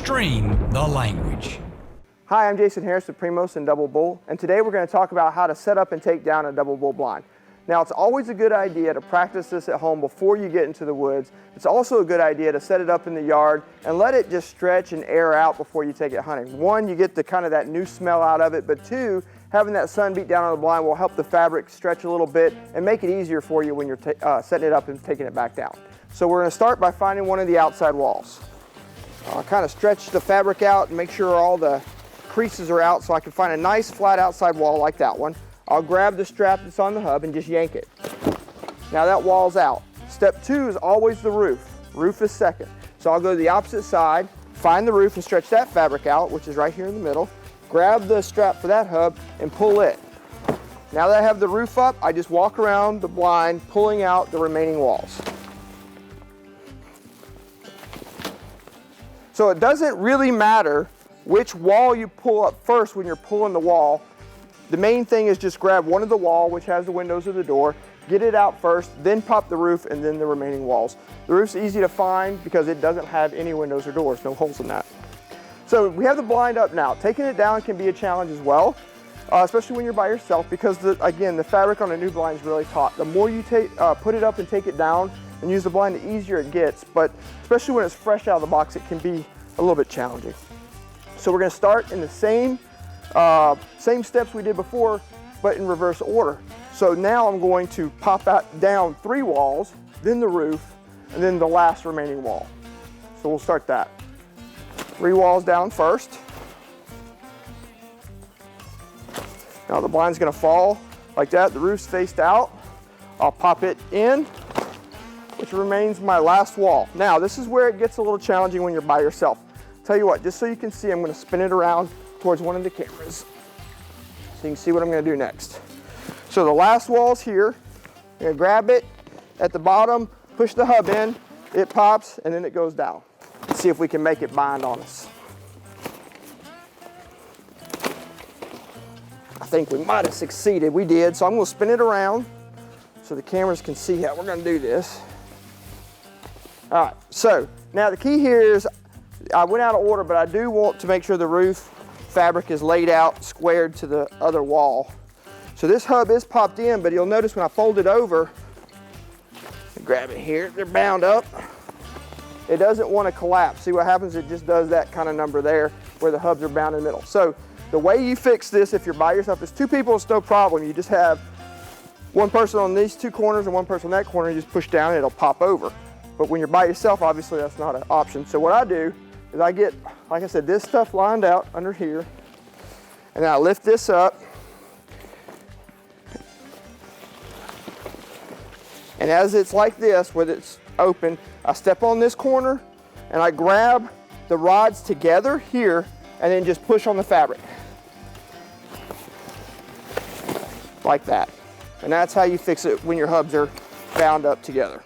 Stream the language. Hi, I'm Jason Harris with Primos and Double Bull, and today we're going to talk about how to set up and take down a double bull blind. Now, it's always a good idea to practice this at home before you get into the woods. It's also a good idea to set it up in the yard and let it just stretch and air out before you take it hunting. One, you get the kind of that new smell out of it, but two, having that sun beat down on the blind will help the fabric stretch a little bit and make it easier for you when you're setting it up and taking it back down. So we're going to start by finding one of the outside walls. I'll kind of stretch the fabric out and make sure all the creases are out so I can find a nice flat outside wall like that one. I'll grab the strap that's on the hub and just yank it. Now that wall's out. Step two is always the roof. Roof is second. So I'll go to the opposite side, find the roof and stretch that fabric out, which is right here in the middle. Grab the strap for that hub and pull it. Now that I have the roof up, I just walk around the blind, pulling out the remaining walls. So it doesn't really matter which wall you pull up first when you're pulling the wall. The main thing is just grab one of the wall, which has the windows of the door, get it out first, then pop the roof, and then the remaining walls. The roof's easy to find because it doesn't have any windows or doors, no holes in that. So we have the blind up now. Taking it down can be a challenge as well, especially when you're by yourself because, again, the fabric on a new blind is really taut. The more you put it up and take it down and use the blind, the easier it gets, but especially when it's fresh out of the box, it can be a little bit challenging. So we're going to start in the same steps we did before, but in reverse order. So now I'm going to pop down 3 walls, then the roof, and then the last remaining wall. So we'll start that. 3 walls down first. Now the blind's going to fall like that. The roof's faced out. I'll pop it in, which remains my last wall. Now this is where it gets a little challenging when you're by yourself. Tell you what, just so you can see, I'm going to spin it around towards one of the cameras so you can see what I'm going to do next. So the last wall's here. I'm going to grab it at the bottom, push the hub in, it pops, and then it goes down. Let's see if we can make it bind on us. I think we might have succeeded. We did. So I'm going to spin it around so the cameras can see how we're going to do this. All right, so now the key here is I went out of order, but I do want to make sure the roof fabric is laid out squared to the other wall. So this hub is popped in, but you'll notice when I fold it over, grab it here, they're bound up. It doesn't want to collapse. See what happens? It just does that kind of number there where the hubs are bound in the middle. So the way you fix this if you're by yourself is 2 people, it's no problem. You just have one person on these 2 corners and one person on that corner, you just push down and it'll pop over. But when you're by yourself, obviously that's not an option. So what I do is I get, like I said, this stuff lined out under here, and then I lift this up, and as it's like this, where it's open, I step on this corner, and I grab the rods together here, and then just push on the fabric. Like that. And that's how you fix it when your hubs are bound up together.